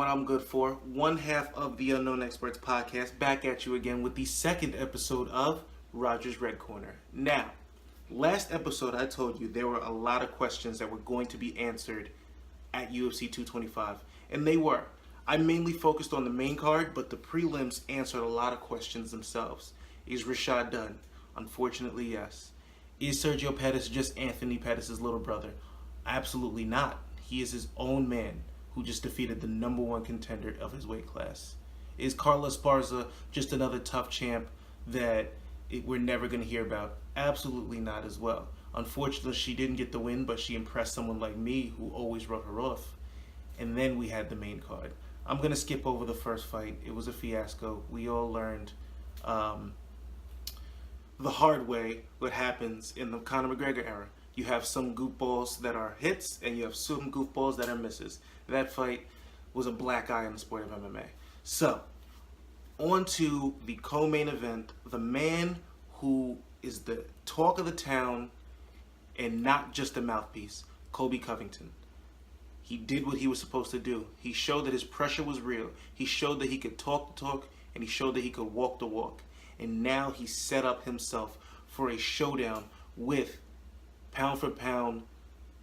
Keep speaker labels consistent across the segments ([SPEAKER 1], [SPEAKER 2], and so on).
[SPEAKER 1] what I'm good for. One half of the Unknown Experts podcast, back at you again with the second episode of Roger's Red Corner. Now, last episode I told you there were a lot of questions that were going to be answered at UFC 225, and they were. I mainly focused on the main card, but the prelims answered a lot of questions themselves. Is Rashad done? Unfortunately, yes. Is Sergio Pettis just Anthony Pettis' little brother? Absolutely not. He is his own man who just defeated the number one contender of his weight class. Is Carla Esparza just another tough champ that we're never going to hear about? Absolutely not as well. Unfortunately, she didn't get the win, but she impressed someone like me who always wrote her off. And then we had the main card. I'm going to skip over the first fight. It was a fiasco. We all learned the hard way what happens in the Conor McGregor era. You have some goofballs that are hits, and you have some goofballs that are misses. That fight was a black eye in the sport of MMA. So, on to the co-main event. The man who is the talk of the town and not just a mouthpiece, Colby Covington. He did what he was supposed to do. He showed that his pressure was real. He showed that he could talk the talk, and he showed that he could walk the walk. And now he set up himself for a showdown with pound-for-pound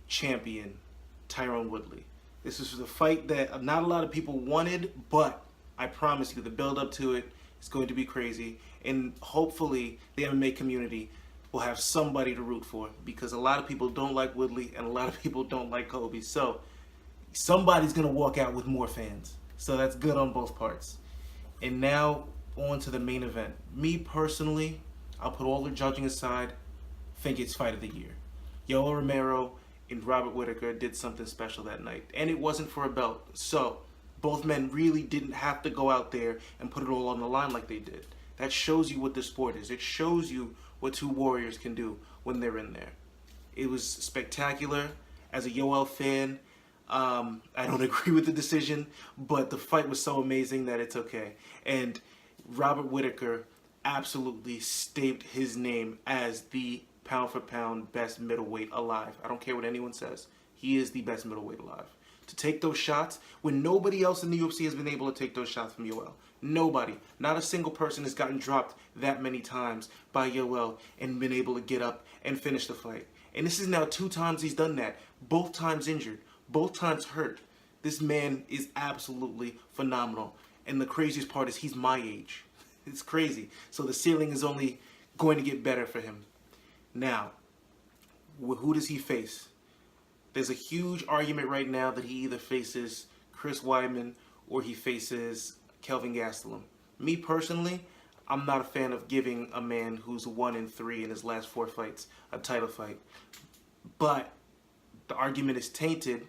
[SPEAKER 1] champion Tyron Woodley. This is the fight that not a lot of people wanted, but I promise you the build-up to it is going to be crazy. And hopefully the MMA community will have somebody to root for, because a lot of people don't like Woodley and a lot of people don't like Colby. So somebody's going to walk out with more fans. So that's good on both parts. And now on to the main event. Me personally, I'll put all the judging aside, think it's fight of the year. Yoel Romero and Robert Whittaker did something special that night, and it wasn't for a belt. So both men really didn't have to go out there and put it all on the line like they did. That shows you what the sport is. It shows you what two warriors can do when they're in there. It was spectacular. As a Yoel fan, I don't agree with the decision, but the fight was so amazing that it's okay. And Robert Whittaker absolutely stamped his name as the pound-for-pound best middleweight alive. I don't care what anyone says. He is the best middleweight alive. To take those shots when nobody else in the UFC has been able to take those shots from Yoel. Nobody. Not a single person has gotten dropped that many times by Yoel and been able to get up and finish the fight. And this is now 2 times he's done that. Both times injured. Both times hurt. This man is absolutely phenomenal. And the craziest part is he's my age. It's crazy. So the ceiling is only going to get better for him. Now, who does he face? There's a huge argument right now that he either faces Chris Weidman or he faces Kelvin Gastelum. Me personally, I'm not a fan of giving a man who's 1-3 in his last 4 fights a title fight. But the argument is tainted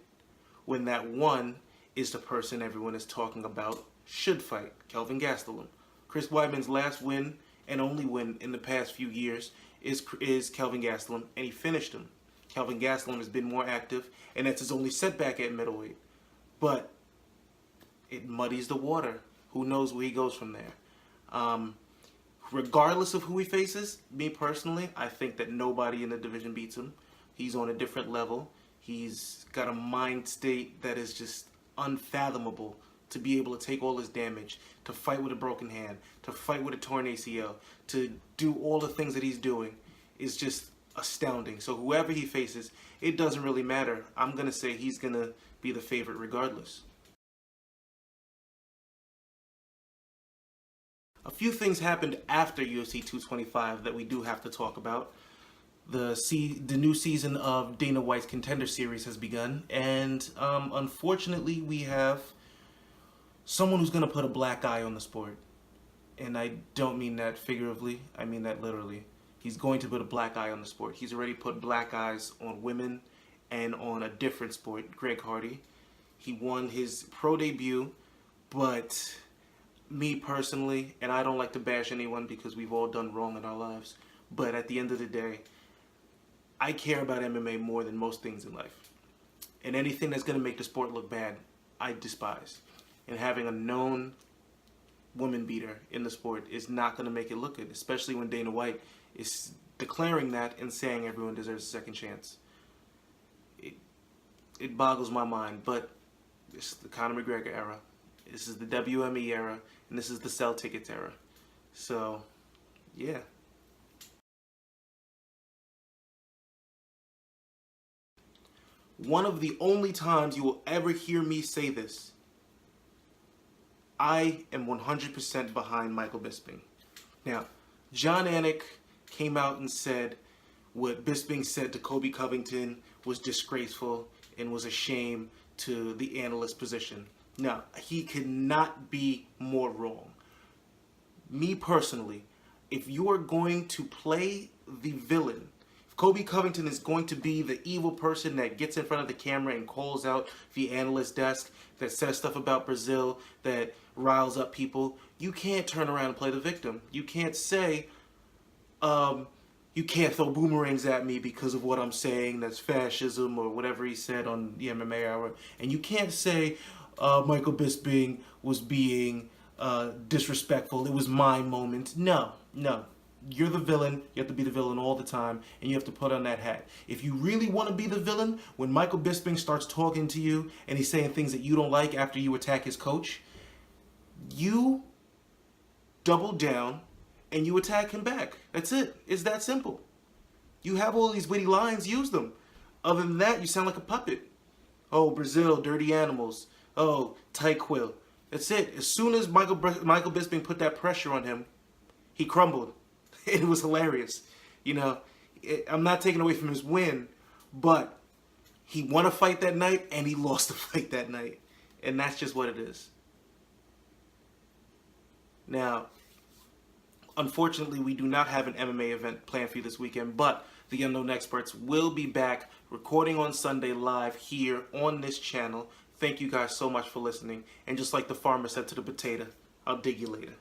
[SPEAKER 1] when that one is the person everyone is talking about should fight, Kelvin Gastelum. Chris Weidman's last win and only win in the past few years is Kelvin Gastelum, and he finished him. Kelvin Gastelum has been more active, and that's his only setback at middleweight. But it muddies the water. Who knows where he goes from there? Regardless of who he faces, me personally, I think that nobody in the division beats him. He's on a different level. He's got a mind state that is just unfathomable, to be able to take all his damage, to fight with a broken hand, to fight with a torn ACL, to do all the things that he's doing is just astounding. So whoever he faces, it doesn't really matter. I'm going to say he's going to be the favorite regardless. A few things happened after UFC 225 that we do have to talk about. The new season of Dana White's Contender Series has begun, and unfortunately we have someone who's going to put a black eye on the sport. And I don't mean that figuratively, I mean that literally. He's going to put a black eye on the sport. He's already put black eyes on women and on a different sport, Greg Hardy. He won his pro debut, but me personally, and I don't like to bash anyone because we've all done wrong in our lives, but at the end of the day, I care about MMA more than most things in life. And anything that's going to make the sport look bad, I despise. And having a known woman beater in the sport is not going to make it look good, especially when Dana White is declaring that and saying everyone deserves a second chance. It boggles my mind, but it's the Conor McGregor era. This is the WME era, and this is the sell tickets era. So, yeah. One of the only times you will ever hear me say this, I am 100% behind Michael Bisping. Now, John Anik came out and said what Bisping said to Kobe Covington was disgraceful and was a shame to the analyst position. Now, he could not be more wrong. Me personally, if you are going to play the villain, if Kobe Covington is going to be the evil person that gets in front of the camera and calls out the analyst desk, that says stuff about Brazil, that riles up people, you can't turn around and play the victim. You can't say, you can't throw boomerangs at me because of what I'm saying, that's fascism, or whatever he said on the MMA Hour. And you can't say Michael Bisping was being disrespectful, it was my moment. No. You're the villain. You have to be the villain all the time, and you have to put on that hat. If you really want to be the villain, when Michael Bisping starts talking to you and he's saying things that you don't like after you attack his coach, you double down and you attack him back. That's it. It's that simple. You have all these witty lines, use them. Other than that, you sound like a puppet. Oh, Brazil, dirty animals. Oh, Tyquill. That's it. As soon as Michael Bisping put that pressure on him, he crumbled. It was hilarious. You know, I'm not taking away from his win, but he won a fight that night and he lost a fight that night. And that's just what it is. Now, unfortunately, we do not have an MMA event planned for you this weekend, but the Unknown Experts will be back recording on Sunday live here on this channel. Thank you guys so much for listening. And just like the farmer said to the potato, I'll dig you later.